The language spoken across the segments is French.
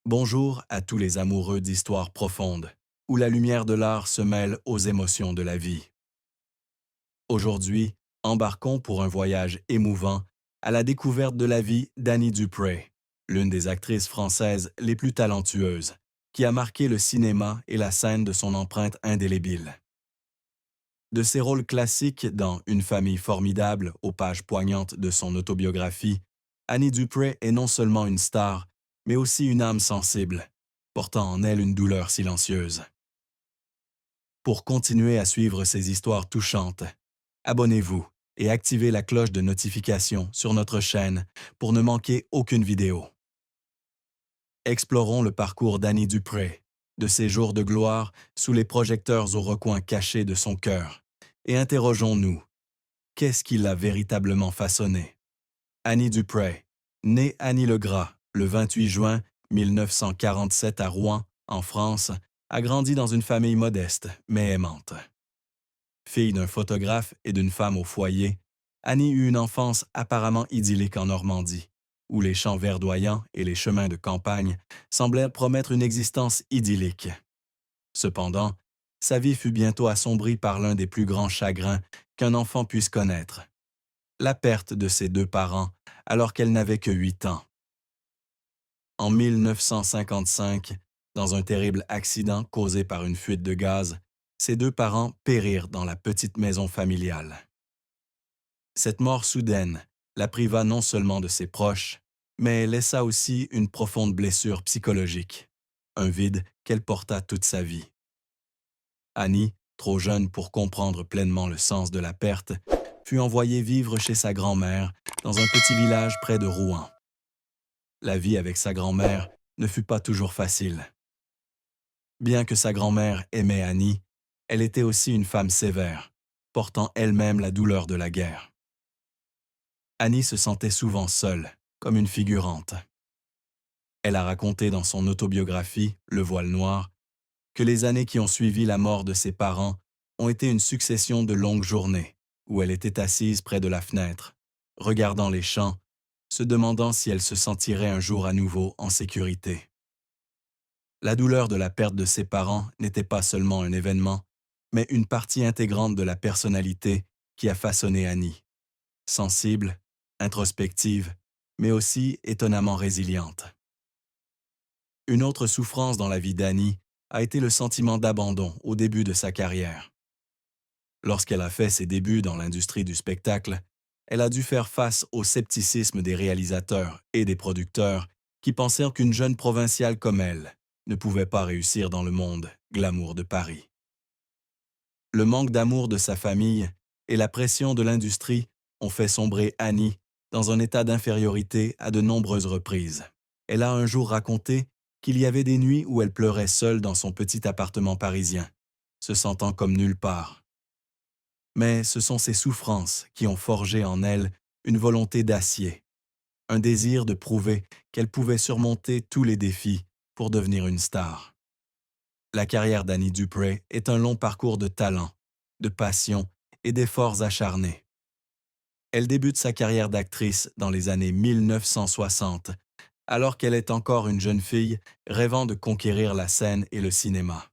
Bonjour à tous les amoureux d'histoires profondes, où la lumière de l'art se mêle aux émotions de la vie. Aujourd'hui, embarquons pour un voyage émouvant à la découverte de la vie d'Annie Dupray, l'une des actrices françaises les plus talentueuses, qui a marqué le cinéma et la scène de son empreinte indélébile. De ses rôles classiques dans Une famille formidable aux pages poignantes de son autobiographie, Annie Dupray est non seulement une star, mais aussi une âme sensible, portant en elle une douleur silencieuse. Pour continuer à suivre ces histoires touchantes, abonnez-vous et activez la cloche de notification sur notre chaîne pour ne manquer aucune vidéo. Explorons le parcours d'Annie Dupray, de ses jours de gloire sous les projecteurs au recoin caché de son cœur, et interrogeons-nous, qu'est-ce qui l'a véritablement façonnée? Annie Dupray, née Annie Legras le 28 juin 1947 à Rouen, en France, a grandi dans une famille modeste mais aimante. Fille d'un photographe et d'une femme au foyer, Annie eut une enfance apparemment idyllique en Normandie, où les champs verdoyants et les chemins de campagne semblaient promettre une existence idyllique. Cependant, sa vie fut bientôt assombrie par l'un des plus grands chagrins qu'un enfant puisse connaître, la perte de ses deux parents alors qu'elle n'avait que 8 ans. En 1955, dans un terrible accident causé par une fuite de gaz, ses deux parents périrent dans la petite maison familiale. Cette mort soudaine la priva non seulement de ses proches, mais laissa aussi une profonde blessure psychologique, un vide qu'elle porta toute sa vie. Annie, trop jeune pour comprendre pleinement le sens de la perte, fut envoyée vivre chez sa grand-mère dans un petit village près de Rouen. La vie avec sa grand-mère ne fut pas toujours facile. Bien que sa grand-mère aimait Annie, elle était aussi une femme sévère, portant elle-même la douleur de la guerre. Annie se sentait souvent seule, comme une figurante. Elle a raconté dans son autobiographie, Le voile noir, que les années qui ont suivi la mort de ses parents ont été une succession de longues journées, où elle était assise près de la fenêtre, regardant les champs, se demandant si elle se sentirait un jour à nouveau en sécurité. La douleur de la perte de ses parents n'était pas seulement un événement, mais une partie intégrante de la personnalité qui a façonné Annie. Sensible, introspective, mais aussi étonnamment résiliente. Une autre souffrance dans la vie d'Annie a été le sentiment d'abandon au début de sa carrière. Lorsqu'elle a fait ses débuts dans l'industrie du spectacle, elle a dû faire face au scepticisme des réalisateurs et des producteurs qui pensèrent qu'une jeune provinciale comme elle ne pouvait pas réussir dans le monde glamour de Paris. Le manque d'amour de sa famille et la pression de l'industrie ont fait sombrer Annie dans un état d'infériorité à de nombreuses reprises. Elle a un jour raconté qu'il y avait des nuits où elle pleurait seule dans son petit appartement parisien, se sentant comme nulle part. Mais ce sont ces souffrances qui ont forgé en elle une volonté d'acier, un désir de prouver qu'elle pouvait surmonter tous les défis pour devenir une star. La carrière d'Annie Dupray est un long parcours de talent, de passion et d'efforts acharnés. Elle débute sa carrière d'actrice dans les années 1960, alors qu'elle est encore une jeune fille rêvant de conquérir la scène et le cinéma.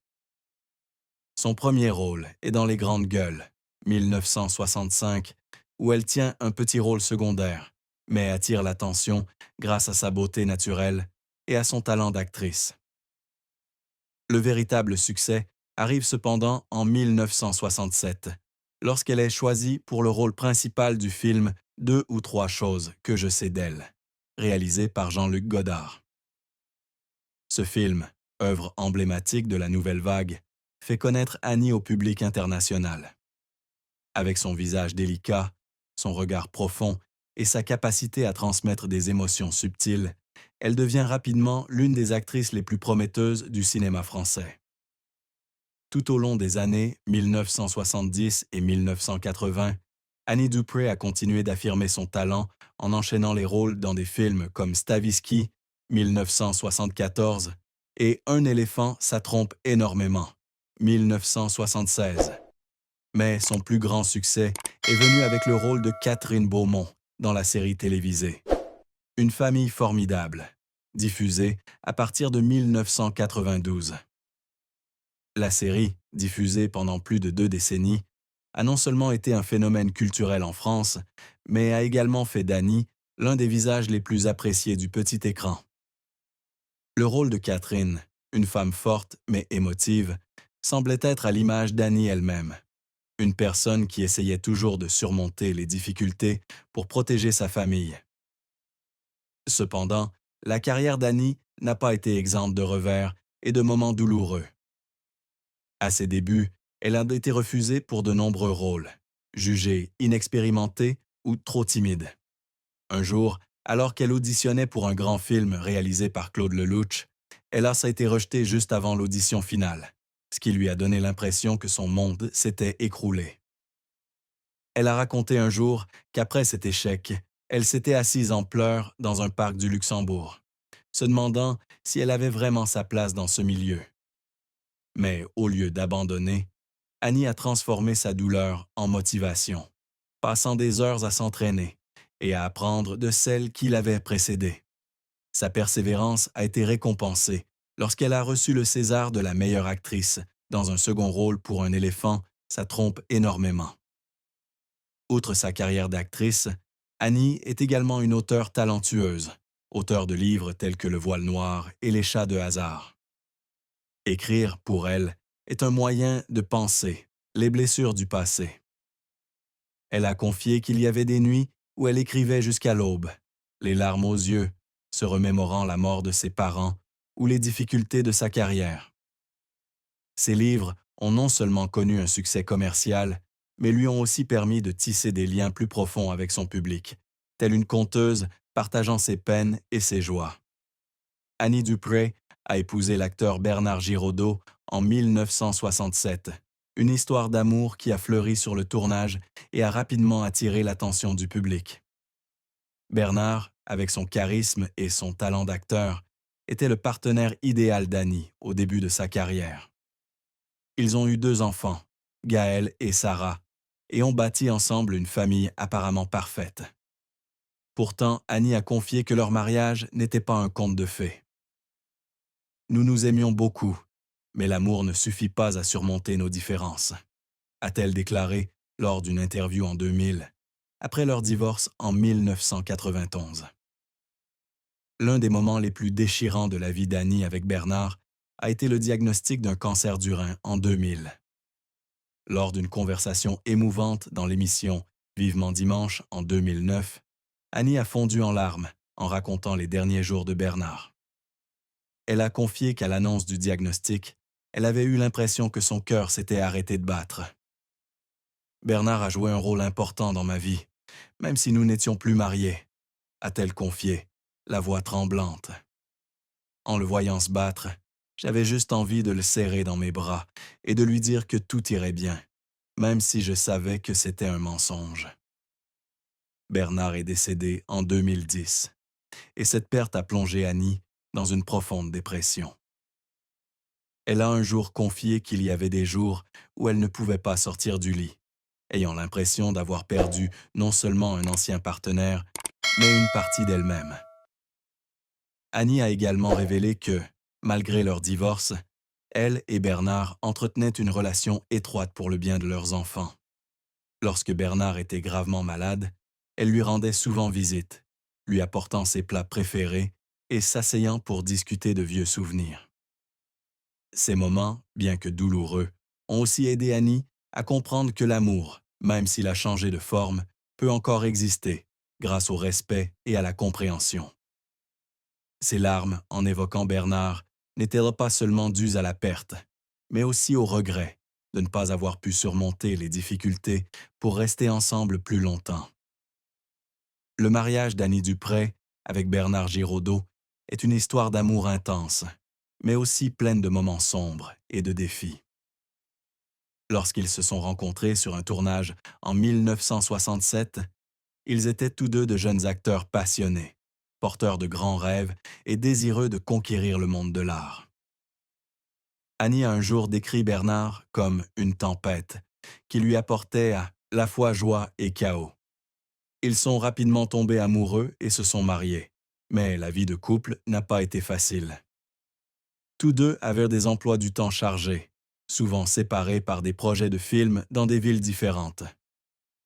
Son premier rôle est dans Les Grandes Gueules, 1965, où elle tient un petit rôle secondaire, mais attire l'attention grâce à sa beauté naturelle et à son talent d'actrice. Le véritable succès arrive cependant en 1967, lorsqu'elle est choisie pour le rôle principal du film Deux ou trois choses que je sais d'elle, réalisé par Jean-Luc Godard. Ce film, œuvre emblématique de la Nouvelle Vague, fait connaître Annie au public international. Avec son visage délicat, son regard profond et sa capacité à transmettre des émotions subtiles, elle devient rapidement l'une des actrices les plus prometteuses du cinéma français. Tout au long des années 1970 et 1980, Annie Dupray a continué d'affirmer son talent en enchaînant les rôles dans des films comme Stavisky, 1974, et Un éléphant, ça trompe énormément, 1976. Mais son plus grand succès est venu avec le rôle de Catherine Beaumont dans la série télévisée. Une famille formidable, diffusée à partir de 1992. La série, diffusée pendant plus de 2 décennies, a non seulement été un phénomène culturel en France, mais a également fait d'Annie l'un des visages les plus appréciés du petit écran. Le rôle de Catherine, une femme forte mais émotive, semblait être à l'image d'Annie elle-même, une personne qui essayait toujours de surmonter les difficultés pour protéger sa famille. Cependant, la carrière d'Annie n'a pas été exempte de revers et de moments douloureux. À ses débuts, elle a été refusée pour de nombreux rôles, jugée inexpérimentée ou trop timide. Un jour, alors qu'elle auditionnait pour un grand film réalisé par Claude Lelouch, elle a été rejetée juste avant l'audition finale, ce qui lui a donné l'impression que son monde s'était écroulé. Elle a raconté un jour qu'après cet échec, elle s'était assise en pleurs dans un parc du Luxembourg, se demandant si elle avait vraiment sa place dans ce milieu. Mais au lieu d'abandonner, Annie a transformé sa douleur en motivation, passant des heures à s'entraîner et à apprendre de celles qui l'avaient précédée. Sa persévérance a été récompensée lorsqu'elle a reçu le César de la meilleure actrice dans un second rôle pour un éléphant. Ça trompe énormément. Outre sa carrière d'actrice, Annie est également une auteure talentueuse, auteure de livres tels que Le Voile Noir et Les Chats de hasard. Écrire, pour elle, est un moyen de penser les blessures du passé. Elle a confié qu'il y avait des nuits où elle écrivait jusqu'à l'aube, les larmes aux yeux, se remémorant la mort de ses parents ou les difficultés de sa carrière. Ses livres ont non seulement connu un succès commercial, mais lui ont aussi permis de tisser des liens plus profonds avec son public, telle une conteuse partageant ses peines et ses joies. Annie Dupray a épousé l'acteur Bernard Giraudot en 1967, une histoire d'amour qui a fleuri sur le tournage et a rapidement attiré l'attention du public. Bernard, avec son charisme et son talent d'acteur, était le partenaire idéal d'Annie au début de sa carrière. Ils ont eu 2 enfants, Gaël et Sarah, et ont bâti ensemble une famille apparemment parfaite. Pourtant, Annie a confié que leur mariage n'était pas un conte de fées. Nous nous aimions beaucoup, mais l'amour ne suffit pas à surmonter nos différences, a-t-elle déclaré lors d'une interview en 2000, après leur divorce en 1991. L'un des moments les plus déchirants de la vie d'Annie avec Bernard a été le diagnostic d'un cancer du rein en 2000. Lors d'une conversation émouvante dans l'émission Vivement Dimanche en 2009, Annie a fondu en larmes en racontant les derniers jours de Bernard. Elle a confié qu'à l'annonce du diagnostic, elle avait eu l'impression que son cœur s'était arrêté de battre. Bernard a joué un rôle important dans ma vie, même si nous n'étions plus mariés, a-t-elle confié, la voix tremblante. En le voyant se battre, j'avais juste envie de le serrer dans mes bras et de lui dire que tout irait bien, même si je savais que c'était un mensonge. Bernard est décédé en 2010, et cette perte a plongé Annie dans une profonde dépression. Elle a un jour confié qu'il y avait des jours où elle ne pouvait pas sortir du lit, ayant l'impression d'avoir perdu non seulement un ancien partenaire, mais une partie d'elle-même. Annie a également révélé que, malgré leur divorce, elle et Bernard entretenaient une relation étroite pour le bien de leurs enfants. Lorsque Bernard était gravement malade, elle lui rendait souvent visite, lui apportant ses plats préférés et s'asseyant pour discuter de vieux souvenirs. Ces moments, bien que douloureux, ont aussi aidé Annie à comprendre que l'amour, même s'il a changé de forme, peut encore exister grâce au respect et à la compréhension. Ses larmes, en évoquant Bernard, n'étaient pas seulement dues à la perte, mais aussi au regret de ne pas avoir pu surmonter les difficultés pour rester ensemble plus longtemps. Le mariage d'Annie Dupray avec Bernard Giraudot est une histoire d'amour intense, mais aussi pleine de moments sombres et de défis. Lorsqu'ils se sont rencontrés sur un tournage en 1967, ils étaient tous deux de jeunes acteurs passionnés, porteurs de grands rêves et désireux de conquérir le monde de l'art. Annie a un jour décrit Bernard comme une tempête qui lui apportait à la fois joie et chaos. Ils sont rapidement tombés amoureux et se sont mariés, Mais la vie de couple n'a pas été facile. Tous deux avaient des emplois du temps chargés, souvent séparés par des projets de films dans des villes différentes.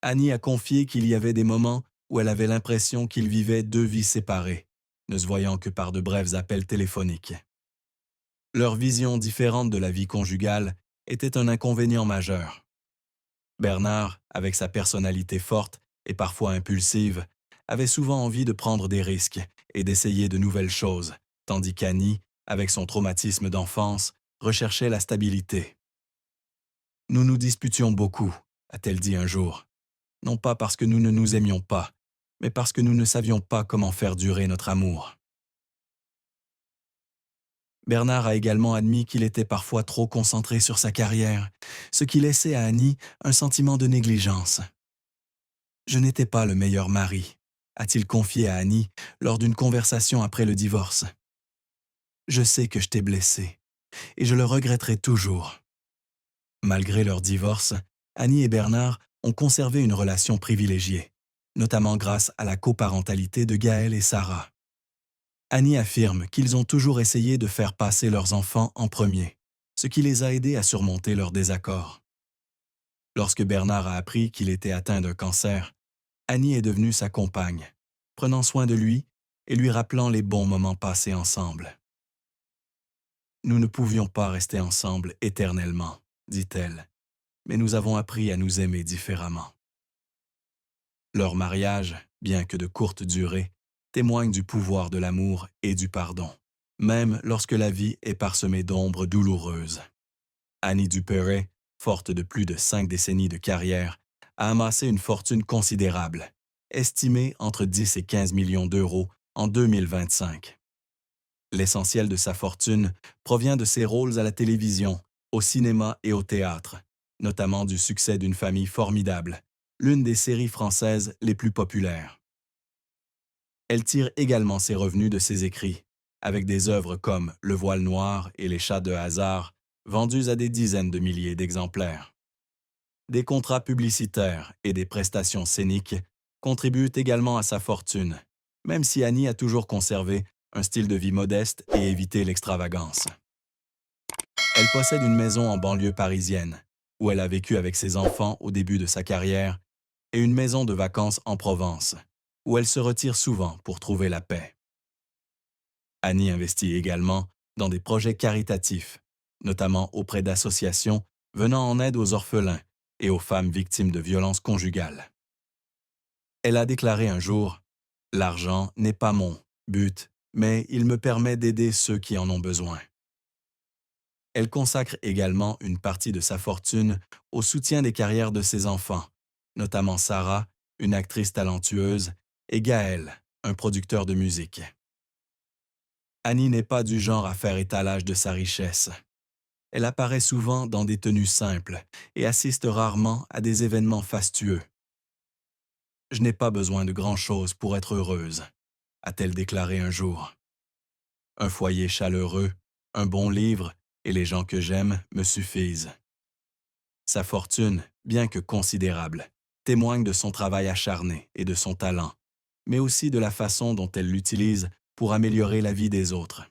Annie a confié qu'il y avait des moments où elle avait l'impression qu'ils vivaient deux vies séparées, ne se voyant que par de brefs appels téléphoniques. Leur vision différente de la vie conjugale était un inconvénient majeur. Bernard, avec sa personnalité forte et parfois impulsive, avait souvent envie de prendre des risques et d'essayer de nouvelles choses, tandis qu'Annie, avec son traumatisme d'enfance, recherchait la stabilité. Nous nous disputions beaucoup, a-t-elle dit un jour, non pas parce que nous ne nous aimions pas, mais parce que nous ne savions pas comment faire durer notre amour. Bernard a également admis qu'il était parfois trop concentré sur sa carrière, ce qui laissait à Annie un sentiment de négligence. Je n'étais pas le meilleur mari, a-t-il confié à Annie lors d'une conversation après le divorce. Je sais que je t'ai blessé, et je le regretterai toujours. Malgré leur divorce, Annie et Bernard ont conservé une relation privilégiée, notamment grâce à la coparentalité de Gaël et Sarah. Annie affirme qu'ils ont toujours essayé de faire passer leurs enfants en premier, ce qui les a aidés à surmonter leurs désaccords. Lorsque Bernard a appris qu'il était atteint d'un cancer, Annie est devenue sa compagne, prenant soin de lui et lui rappelant les bons moments passés ensemble. Nous ne pouvions pas rester ensemble éternellement, dit-elle, mais nous avons appris à nous aimer différemment. Leur mariage, bien que de courte durée, témoigne du pouvoir de l'amour et du pardon, même lorsque la vie est parsemée d'ombres douloureuses. Annie Dupéret, forte de plus de 5 décennies de carrière, a amassé une fortune considérable, estimée entre 10 et 15 millions d'euros en 2025. L'essentiel de sa fortune provient de ses rôles à la télévision, au cinéma et au théâtre, notamment du succès d'une famille formidable, l'une des séries françaises les plus populaires. Elle tire également ses revenus de ses écrits, avec des œuvres comme Le voile noir et Les chats de hasard, vendues à des dizaines de milliers d'exemplaires. Des contrats publicitaires et des prestations scéniques contribuent également à sa fortune, même si Annie a toujours conservé un style de vie modeste et évité l'extravagance. Elle possède une maison en banlieue parisienne, où elle a vécu avec ses enfants au début de sa carrière, et une maison de vacances en Provence, où elle se retire souvent pour trouver la paix. Annie investit également dans des projets caritatifs, notamment auprès d'associations venant en aide aux orphelins et aux femmes victimes de violences conjugales. Elle a déclaré un jour « L'argent n'est pas mon but, mais il me permet d'aider ceux qui en ont besoin. » Elle consacre également une partie de sa fortune au soutien des carrières de ses enfants, notamment Sarah, une actrice talentueuse, et Gaël, un producteur de musique. Annie n'est pas du genre à faire étalage de sa richesse. Elle apparaît souvent dans des tenues simples et assiste rarement à des événements fastueux. « Je n'ai pas besoin de grand-chose pour être heureuse », a-t-elle déclaré un jour. Un foyer chaleureux, un bon livre et les gens que j'aime me suffisent. Sa fortune, bien que considérable, témoigne de son travail acharné et de son talent, mais aussi de la façon dont elle l'utilise pour améliorer la vie des autres.